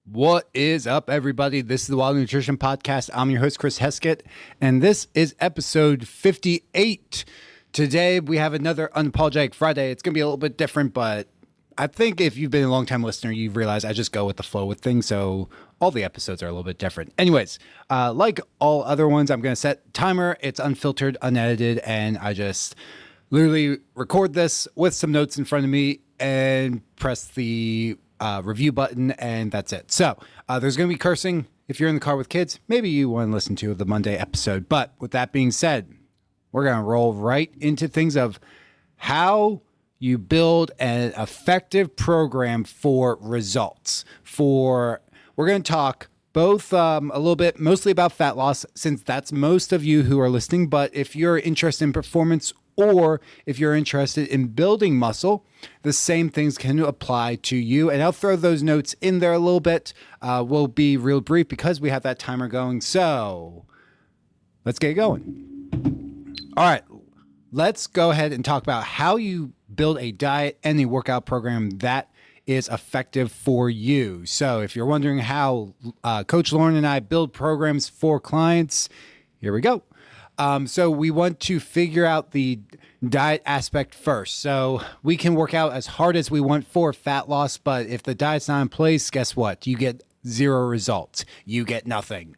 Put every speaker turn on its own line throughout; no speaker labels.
What is up, everybody? This is the Wild Nutrition Podcast. I'm your host, Chris Heskett, and this is episode 58. Today, we have another Unapologetic Friday. It's going to be a little bit different, but I think if you've been a long-time listener, you've realized I just go with the flow with things, so all the episodes are a little bit different. Anyways, like all other ones, I'm going to set timer. It's unfiltered, unedited, and I just literally record this with some notes in front of me and press the review button, and that's it. So there's going to be cursing. If you're in the car with kids, maybe you want to listen to the Monday episode. But with that being said, we're going to roll right into things of how you build an effective program for results. We're going to talk both a little bit, mostly about fat loss, since that's most of you who are listening. But if you're interested in performance, or if you're interested in building muscle, the same things can apply to you. And I'll throw those notes in there a little bit. We'll be real brief because we have that timer going. So let's get going. All right, let's go ahead and talk about how you build a diet and a workout program that is effective for you. So if you're wondering how Coach Lauren and I build programs for clients, here we go. So we want to figure out the diet aspect first. So we can work out as hard as we want for fat loss, but if the diet's not in place, guess what? You get zero results. You get nothing.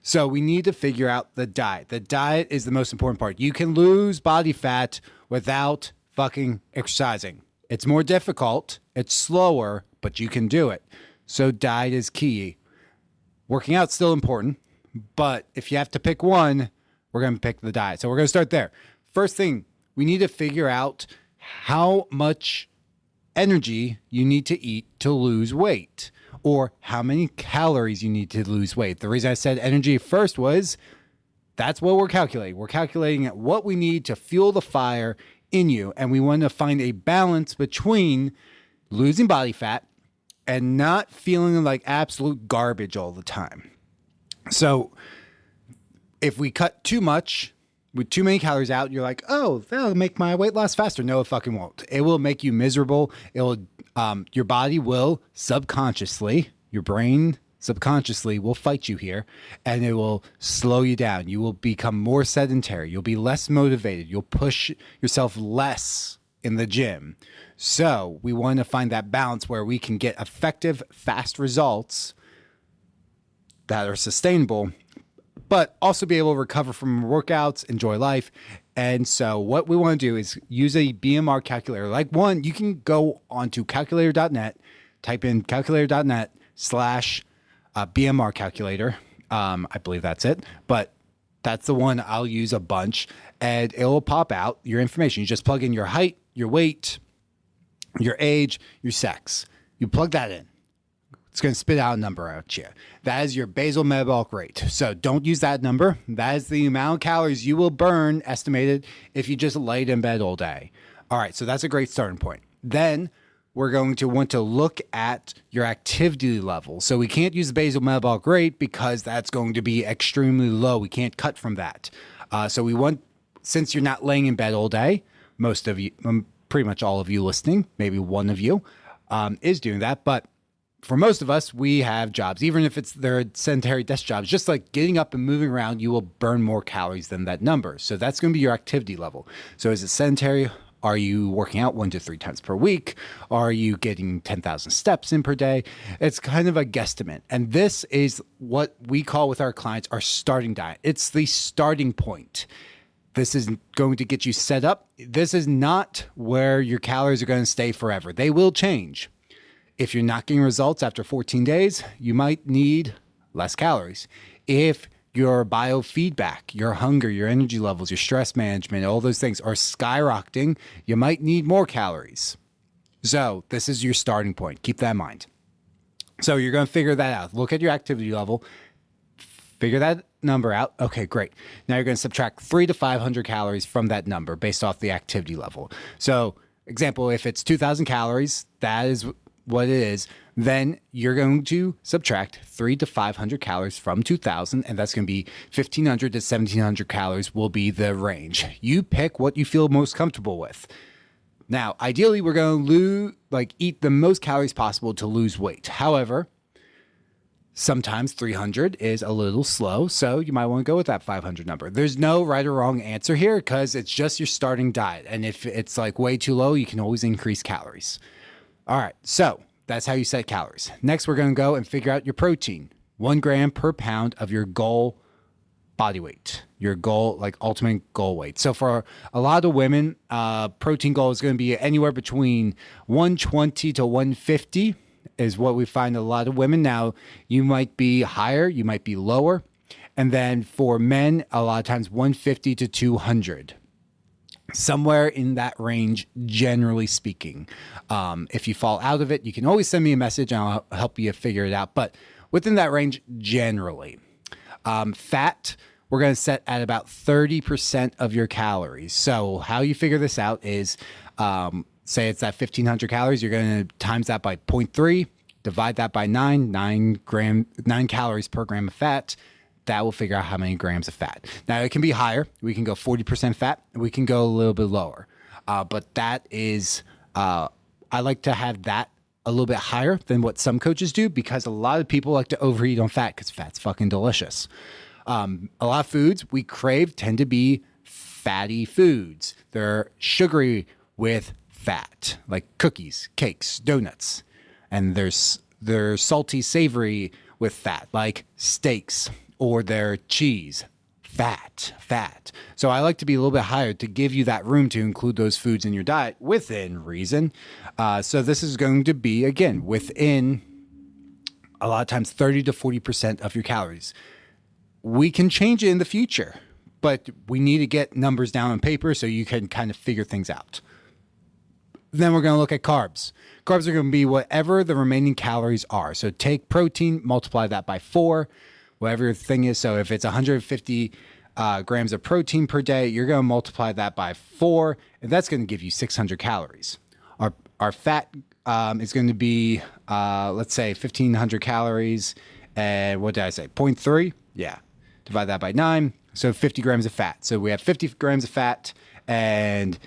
So we need to figure out the diet. The diet is the most important part. You can lose body fat without fucking exercising. It's more difficult. It's slower, but you can do it. So diet is key. Working out's still important, but if you have to pick one, we're going to pick the diet. So we're going to start there. First thing, we need to figure out how much energy you need to eat to lose weight, or how many calories you need to lose weight. The reason I said energy first was that's what we're calculating. We're calculating what we need to fuel the fire in you. And we want to find a balance between losing body fat and not feeling like absolute garbage all the time. So if we cut too much with too many calories out, you're like, oh, that'll make my weight loss faster. No, it fucking won't. It will make you miserable. Your body will subconsciously, your brain subconsciously will fight you here, and it will slow you down. You will become more sedentary. You'll be less motivated. You'll push yourself less in the gym. So we want to find that balance where we can get effective, fast results that are sustainable, but also be able to recover from workouts, enjoy life. And so what we want to do is use a BMR calculator. Like one, you can go onto calculator.net, type in calculator.net/BMR calculator. I believe that's it, but that's the one I'll use a bunch, and it will pop out your information. You just plug in your height, your weight, your age, your sex. You plug that in. It's going to spit out a number at you. That is your basal metabolic rate. So don't use that number. That is the amount of calories you will burn estimated if you just laid in bed all day. All right, so that's a great starting point. Then we're going to want to look at your activity level. So we can't use the basal metabolic rate because that's going to be extremely low. We can't cut from that. So we want, since you're not laying in bed all day, most of you, pretty much all of you listening, maybe one of you is doing that, but for most of us, we have jobs, even if they're sedentary desk jobs, just like getting up and moving around, you will burn more calories than that number. So that's going to be your activity level. So is it sedentary? Are you working out 1 to 3 times per week? Are you getting 10,000 steps in per day? It's kind of a guesstimate. And this is what we call with our clients our starting diet. It's the starting point. This is going to get you set up. This is not where your calories are going to stay forever. They will change. If you're not getting results after 14 days, you might need less calories. If your biofeedback, your hunger, your energy levels, your stress management, all those things are skyrocketing, you might need more calories. So this is your starting point. Keep that in mind. So you're going to figure that out. Look at your activity level, figure that number out. Okay, great. Now you're going to subtract 300 to 500 calories from that number based off the activity level. So example, if it's 2,000 calories, that is what it is, then you're going to subtract 300 to 500 calories from 2,000, and that's going to be 1,500 to 1,700 calories will be the range. You pick what you feel most comfortable with. Now, ideally, we're going to eat the most calories possible to lose weight. However, Sometimes 300 is a little slow, so you might want to go with that 500 number. There's no right or wrong answer here because it's just your starting diet. And if it's like way too low, you can always increase calories. All right, so that's how you set calories. Next, we're going to go and figure out your protein. 1 gram per pound of your goal body weight, your goal, like ultimate goal weight. So for a lot of women, protein goal is going to be anywhere between 120 to 150 is what we find a lot of women. Now, you might be higher, you might be lower. And then for men, a lot of times 150 to 200. Somewhere in that range, generally speaking. If you fall out of it, you can always send me a message and I'll help you figure it out. But within that range, generally. Fat, we're going to set at about 30% of your calories. So how you figure this out is, say it's at 1,500 calories, you're going to times that by 0.3, divide that by 9 calories per gram of fat. That will figure out how many grams of fat. Now, it can be higher. We can go 40% fat. We can go a little bit lower. But that is, I like to have that a little bit higher than what some coaches do because a lot of people like to overeat on fat because fat's fucking delicious. A lot of foods we crave tend to be fatty foods. They're sugary with fat, like cookies, cakes, donuts. And they're salty, savory with fat, like steaks. Or their cheese, fat. So I like to be a little bit higher to give you that room to include those foods in your diet within reason. So this is going to be, again, within a lot of times 30 to 40% of your calories. We can change it in the future, but we need to get numbers down on paper so you can kind of figure things out. Then we're going to look at carbs. Carbs are going to be whatever the remaining calories are. So take protein, multiply that by 4. Whatever your thing is. So if it's 150 grams of protein per day, you're going to multiply that by 4, and that's going to give you 600 calories. Our fat is going to be, let's say, 1,500 calories. And what did I say? 0.3? Yeah. Divide that by 9. So 50 grams of fat. So we have 50 grams of fat and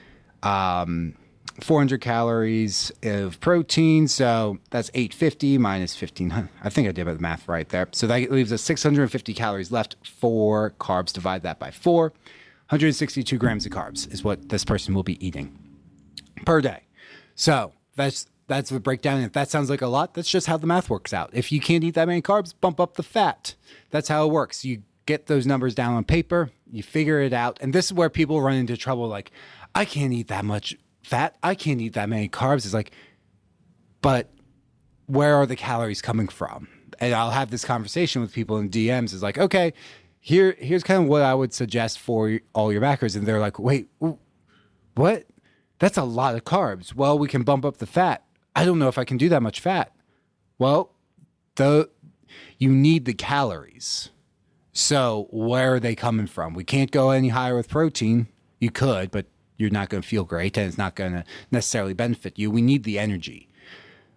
400 calories of protein. So that's 850 minus 1,500. I think I did the math right there. So that leaves us 650 calories left for carbs. Divide that by 4. 162 grams of carbs is what this person will be eating per day. So that's the breakdown. If that sounds like a lot, that's just how the math works out. If you can't eat that many carbs, bump up the fat. That's how it works. You get those numbers down on paper, you figure it out. And this is where people run into trouble. Like, I can't eat that much fat. I can't eat that many carbs. It's like, but where are the calories coming from? And I'll have this conversation with people in DMs. It's like, okay, here's kind of what I would suggest for all your macros. And they're like, wait, what? That's a lot of carbs. Well, we can bump up the fat. I don't know if I can do that much fat. Well, you need the calories. So where are they coming from? We can't go any higher with protein. You could, but you're not going to feel great and it's not going to necessarily benefit you. We need the energy.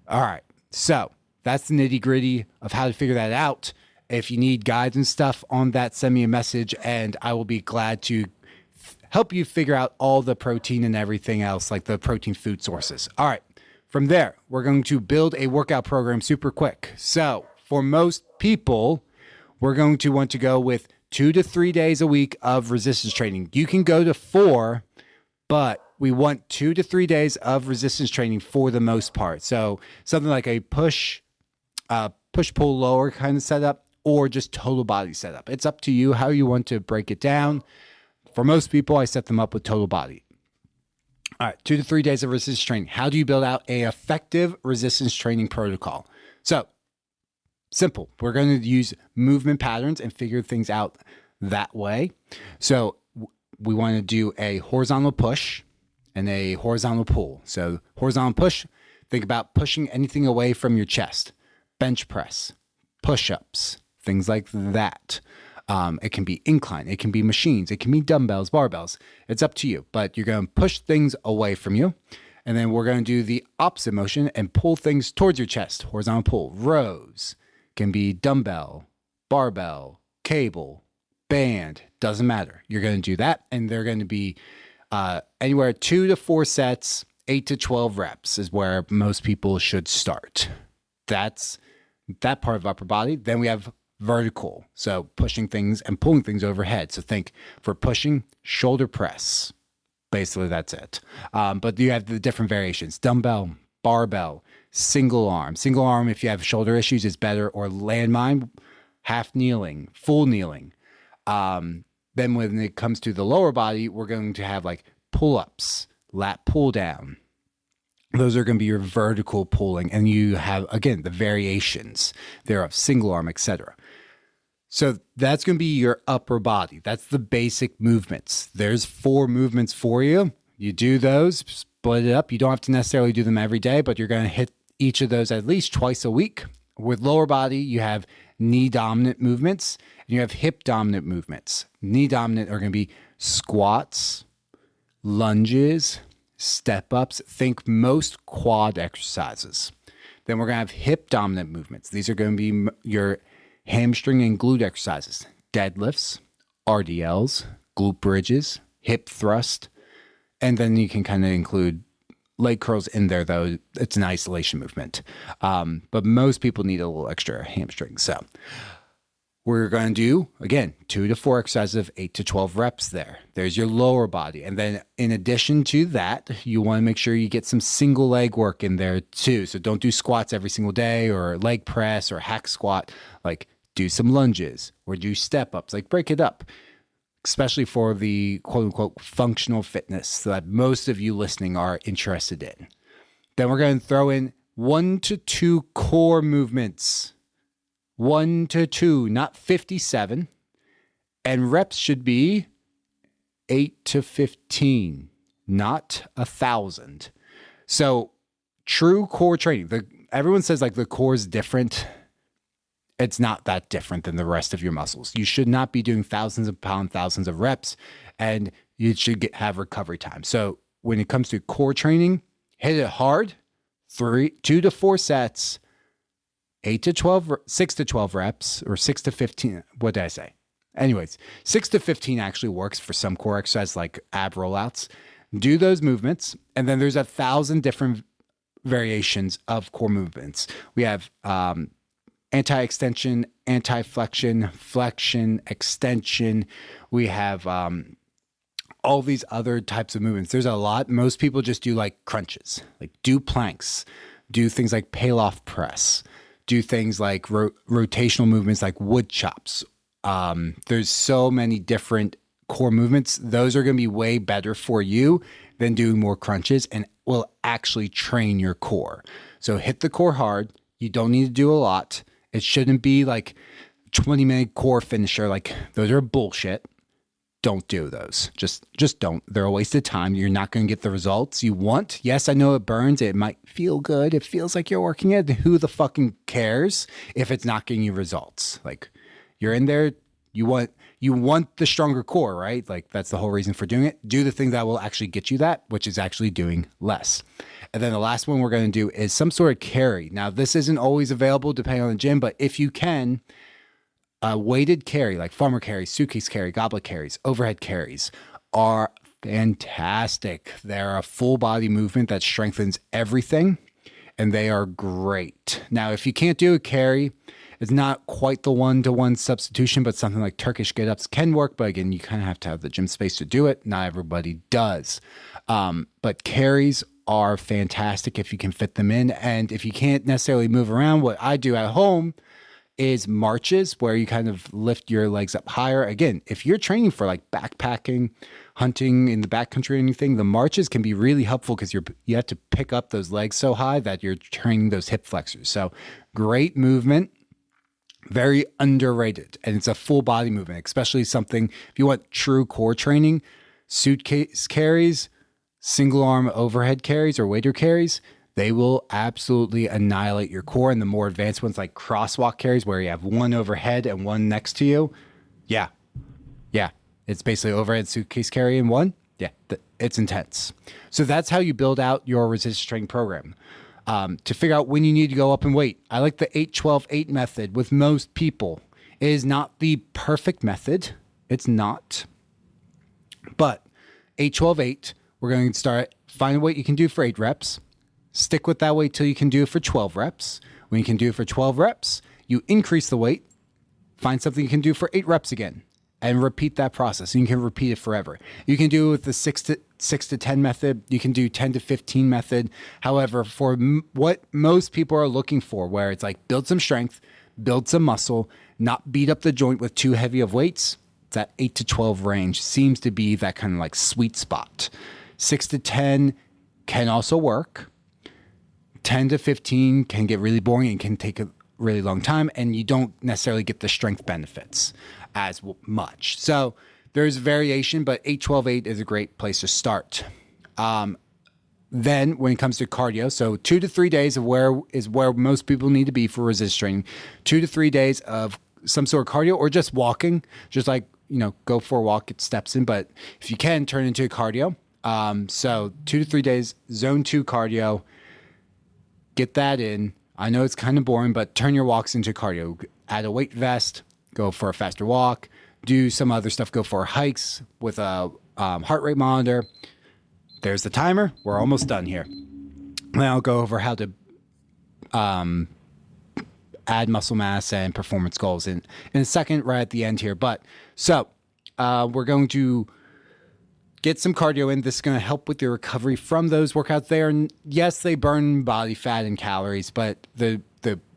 All right. So that's the nitty gritty of how to figure that out. If you need guides and stuff on that, send me a message and I will be glad to help you figure out all the protein and everything else, like the protein food sources. All right. From there, we're going to build a workout program super quick. So for most people, we're going to want to go with 2 to 3 days a week of resistance training. You can go to 4, but we want 2 to 3 days of resistance training for the most part. So something like a push, pull, lower kind of setup, or just total body setup. It's up to you how you want to break it down. For most people, I set them up with total body. All right, 2 to 3 days of resistance training. How do you build out an effective resistance training protocol? So simple. We're going to use movement patterns and figure things out that way. So we want to do a horizontal push and a horizontal pull. So horizontal push, think about pushing anything away from your chest. Bench press, push-ups, things like that. It can be incline, it can be machines, it can be dumbbells, barbells. It's up to you, but you're going to push things away from you. And then we're going to do the opposite motion and pull things towards your chest. Horizontal pull, rows, can be dumbbell, barbell, cable, band, doesn't matter. You're going to do that, and they're going to be anywhere 2 to 4 sets, 8 to 12 reps is where most people should start. That's that part of upper body. Then we have vertical, so pushing things and pulling things overhead. So think for pushing, shoulder press. Basically, that's it. But you have the different variations: dumbbell, barbell, single arm. Single arm, if you have shoulder issues, is better, or landmine, half kneeling, full kneeling. Then when it comes to the lower body, we're going to have like pull-ups, lat pull down. Those are going to be your vertical pulling. And you have, again, the variations thereof, single arm, etc. So that's going to be your upper body. That's the basic movements. There's 4 movements for you. You do those, split it up. You don't have to necessarily do them every day, but you're going to hit each of those at least twice a week. With lower body, you have knee dominant movements and you have hip dominant movements. Knee dominant are going to be squats, lunges, step ups. Think most quad exercises. Then we're going to have hip dominant movements. These are going to be your hamstring and glute exercises: deadlifts, RDLs, glute bridges, hip thrust. And then you can kind of include leg curls in there, though it's an isolation movement. But most people need a little extra hamstring. So we're going to do, again, 2 to 4 exercises of 8 to 12 reps there. There's your lower body. And then in addition to that, you want to make sure you get some single leg work in there too. So don't do squats every single day or leg press or hack squat. Like do some lunges or do step ups, like break it up, especially for the quote unquote functional fitness that most of you listening are interested in. Then we're going to throw in 1 to 2 core movements. 1 to 2, not 57. And reps should be 8 to 15, not 1,000. So true core training. Everyone says like the core is different. It's not that different than the rest of your muscles. You should not be doing thousands of pounds, thousands of reps, and you should have recovery time. So when it comes to core training, hit it hard, 2 to 4 sets, 8 to 12, 6 to 12 reps, or 6 to 15. What did I say? Anyways, 6 to 15 actually works for some core exercise like ab rollouts. Do those movements, and then there's 1,000 different variations of core movements. We have anti-extension, anti-flexion, flexion, extension. We have all these other types of movements. There's a lot. Most people just do like crunches, like do planks, do things like Pallof press, do things like rotational movements like wood chops. There's so many different core movements. Those are going to be way better for you than doing more crunches and will actually train your core. So hit the core hard. You don't need to do a lot. It shouldn't be like 20-minute core finisher. Like those are bullshit. Don't do those. Just don't. They're a waste of time. You're not going to get the results you want. Yes, I know it burns. It might feel good. It feels like you're working it. Who the fucking cares if it's not getting you results? Like you're in there. You want the stronger core, right? Like that's the whole reason for doing it. Do the thing that will actually get you that, which is actually doing less. And then the last one we're going to do is some sort of carry. Now, this isn't always available depending on the gym, but if you can, weighted carry, like farmer carries, suitcase carry, goblet carries, overhead carries are fantastic. They're a full body movement that strengthens everything, and they are great. Now, if you can't do a carry, it's not quite the one-to-one substitution, but something like Turkish get-ups can work. But again, you kind of have to have the gym space to do it. Not everybody does. But carries are fantastic if you can fit them in. And if you can't necessarily move around, what I do at home is marches where you kind of lift your legs up higher. Again, if you're training for like backpacking, hunting in the backcountry or anything, the marches can be really helpful because you have to pick up those legs so high that you're training those hip flexors. So great movement. Very underrated, and it's a full body movement, especially something if you want true core training. Suitcase carries, single arm overhead carries or waiter carries, they will absolutely annihilate your core. And the more advanced ones like crosswalk carries where you have one overhead and one next to you, yeah, it's basically overhead suitcase carry in one. Yeah, it's intense. So that's how you build out your resistance training program. To figure out when you need to go up in weight. I like the 8-12-8 method with most people. It is not the perfect method. It's not. But 8-12-8, we're going to start, find a weight you can do for 8 reps. Stick with that weight till you can do it for 12 reps. When you can do it for 12 reps, you increase the weight, find something you can do for 8 reps again, and repeat that process. And you can repeat it forever. You can do it with the 6 to 10 method. You can do 10 to 15 method. However, for what most people are looking for, where it's like build some strength, build some muscle, not beat up the joint with too heavy of weights, that 8 to 12 range seems to be that kind of like sweet spot. 6 to 10 can also work. 10 to 15 can get really boring and can take a really long time, and you don't necessarily get the strength benefits as much. So there's variation, but 8-12-8 is a great place to start. Then when it comes to cardio, so 2 to 3 days of where most people need to be for resistance training. 2 to 3 days of some sort of cardio or just walking, just like, go for a walk, get steps in. But if you can, turn into a cardio. So 2 to 3 days, zone 2 cardio, get that in. I know it's kind of boring, but turn your walks into cardio. Add a weight vest, go for a faster walk, do some other stuff, go for hikes with a heart rate monitor. There's the timer. We're almost done here. And I'll go over how to add muscle mass and performance goals in a second, right at the end here. But so we're going to get some cardio in. This is going to help with your recovery from those workouts there. And yes, they burn body fat and calories, but the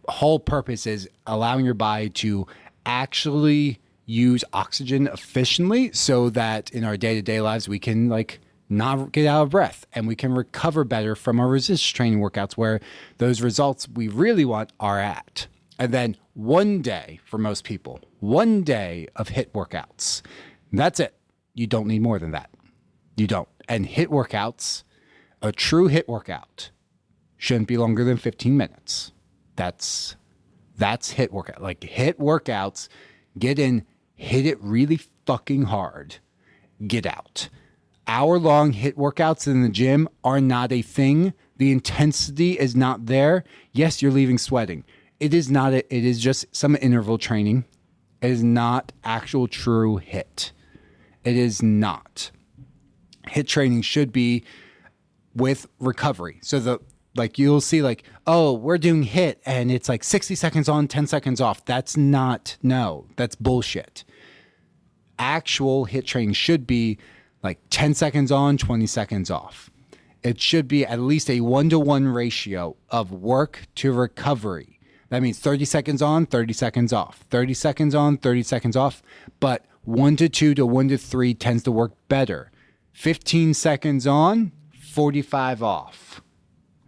whole purpose is allowing your body to actually use oxygen efficiently so that in our day-to-day lives, we can not get out of breath and we can recover better from our resistance training workouts where those results we really want are at. And then one day for most people, 1 day of HIIT workouts. That's it. You don't need more than that. You don't. And HIIT workouts, a true HIIT workout shouldn't be longer than 15 minutes. That's HIIT workout. Like HIIT workouts, get in, hit it really fucking hard, get out. Hour-long HIIT workouts in the gym are not a thing. The intensity is not there. Yes, you're leaving sweating. It is not. It is just some interval training. It is not actual true HIIT. It is not. HIIT training should be with recovery. So you'll see we're doing HIIT and it's like 60 seconds on, 10 seconds off. That's bullshit. Actual HIIT training should be like 10 seconds on, 20 seconds off. It should be at least a 1-to-1 ratio of work to recovery. That means 30 seconds on, 30 seconds off, 30 seconds on, 30 seconds off, but 1-to-2 to 1-to-3 tends to work better. 15 seconds on, 45 off.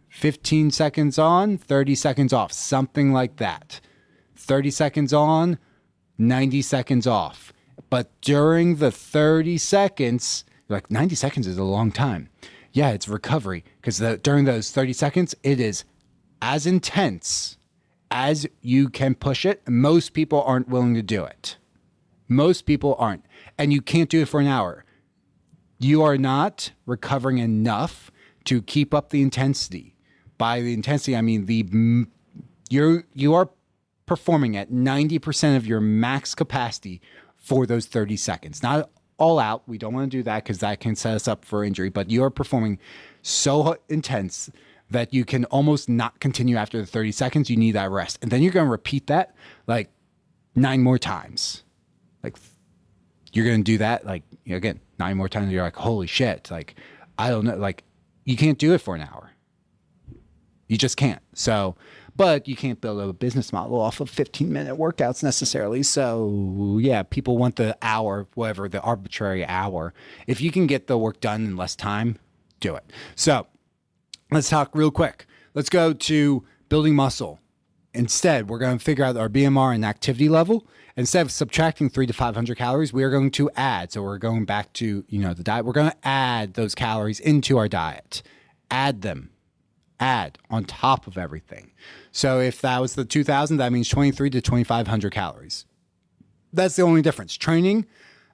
15 seconds on, 30 seconds off, something like that. 30 seconds on, 90 seconds off. But during the 30 seconds, 90 seconds is a long time. Yeah, it's recovery because during those 30 seconds, it is as intense as you can push it. Most people aren't willing to do it. Most people aren't. And you can't do it for an hour. You are not recovering enough to keep up the intensity. By the intensity, I mean you are performing at 90% of your max capacity for those 30 seconds. Not all out. We don't want to do that because that can set us up for injury. But you are performing so intense that you can almost not continue after the 30 seconds. You need that rest. And then you're going to repeat that 9 more times. You're going to do that again, 9 more times. You're like, holy shit. I don't know. You can't do it for an hour. You just can't. So, but you can't build a business model off of 15-minute workouts necessarily. So yeah, people want the hour, whatever, the arbitrary hour. If you can get the work done in less time, do it. So let's talk real quick. Let's go to building muscle. Instead, we're going to figure out our BMR and activity level. Instead of subtracting 300 to 500 calories, we are going to add. So we're going back to, the diet. We're going to add those calories into our diet. Add them. Add on top of everything. So if that was the 2,000, that means 2,300 to 2,500 calories. That's the only difference. Training,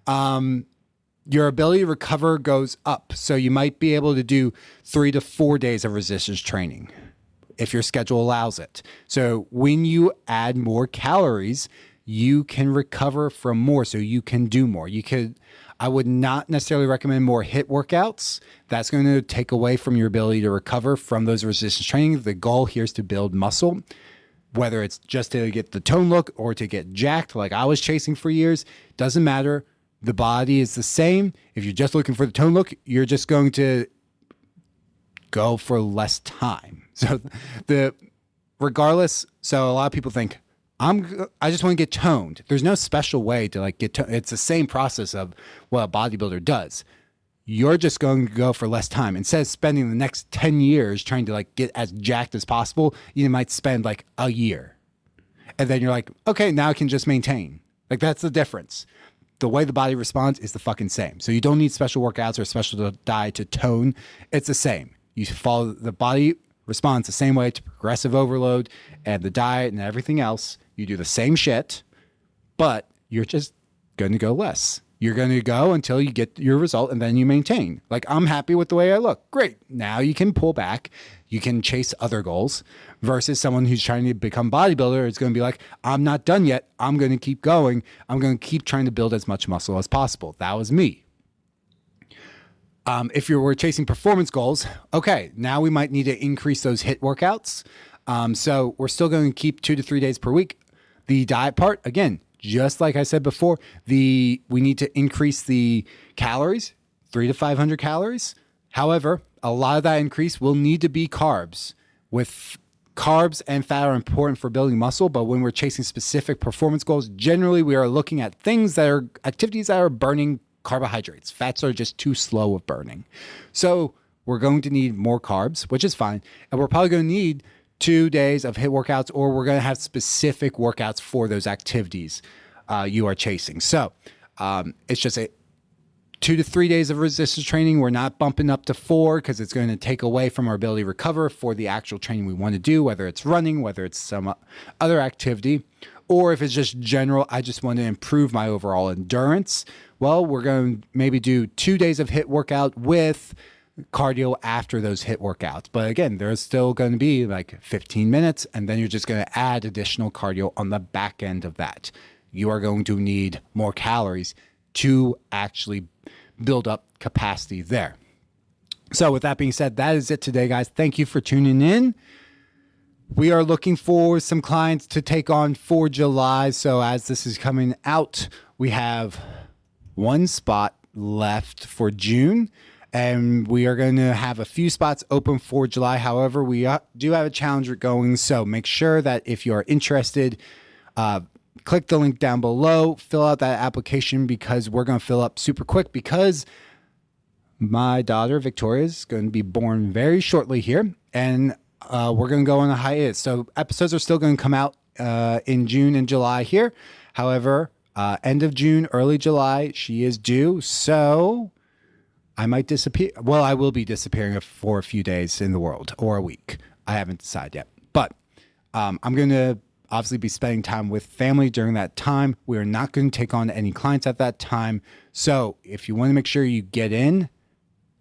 your ability to recover goes up. So you might be able to do 3 to 4 days of resistance training if your schedule allows it. So when you add more calories, you can recover from more. So you can do more. I would not necessarily recommend more HIIT workouts. That's going to take away from your ability to recover from those resistance training. The goal here is to build muscle. whether it's just to get the tone look or to get jacked like I was chasing for years, doesn't matter. The body is the same. If you're just looking for the tone look, you're just going to go for less time. So regardless, so a lot of people think I just want to get toned. There's no special way to like get toned. It's the same process of what a bodybuilder does. You're just going to go for less time. Instead of spending the next 10 years trying to like get as jacked as possible, you might spend like a year. And then you're like, okay, now I can just maintain. Like that's the difference. The way the body responds is the fucking same. So you don't need special workouts or special diet to tone. It's the same. You follow the body responds the same way to progressive overload and the diet and everything else. You do the same shit, but you're just going to go less. You're going to go until you get your result and then you maintain. Like, I'm happy with the way I look. Great. Now you can pull back. You can chase other goals versus someone who's trying to become bodybuilder. It's going to be like, I'm not done yet. I'm going to keep going. I'm going to keep trying to build as much muscle as possible. That was me. If you were chasing performance goals, okay, now we might need to increase those HIIT workouts. So we're still going to keep 2 to 3 days per week. The diet part, again, just like I said before, we need to increase the calories, 300 to 500 calories. However, a lot of that increase will need to be carbs. With carbs and fat are important for building muscle, but when we're chasing specific performance goals, generally we are looking at activities that are burning carbohydrates. Fats are just too slow of burning. So we're going to need more carbs, which is fine. And we're probably going to need 2 days of HIIT workouts, or we're going to have specific workouts for those activities you are chasing. So it's just 2 to 3 days of resistance training. We're not bumping up to 4 because it's going to take away from our ability to recover for the actual training we want to do, whether it's running, whether it's some other activity, or if it's just general, I just want to improve my overall endurance. Well, we're going to maybe do 2 days of HIIT workout with cardio after those HIIT workouts. But again, there's still going to be like 15 minutes, and then you're just going to add additional cardio on the back end of that. You are going to need more calories to actually build up capacity there. So with that being said, that is it today, guys. Thank you for tuning in. We are looking for some clients to take on for July. So as this is coming out, we have one spot left for June, and we are going to have a few spots open for July. However, we do have a challenger going. So make sure that if you are interested, click the link down below, fill out that application, because we're going to fill up super quick, because my daughter Victoria is going to be born very shortly here, and we're going to go on a hiatus. So episodes are still going to come out in June and July here. However, end of June, early July, she is due. So I might disappear. Well, I will be disappearing for a few days in the world, or a week. I haven't decided yet. But I'm going to obviously be spending time with family during that time. We are not going to take on any clients at that time. So if you want to make sure you get in,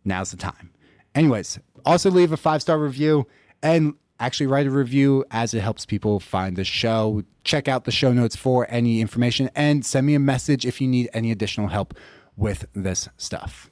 now's the time. Anyways, also leave a 5-star review and actually write a review, as it helps people find the show. Check out the show notes for any information, and send me a message if you need any additional help with this stuff.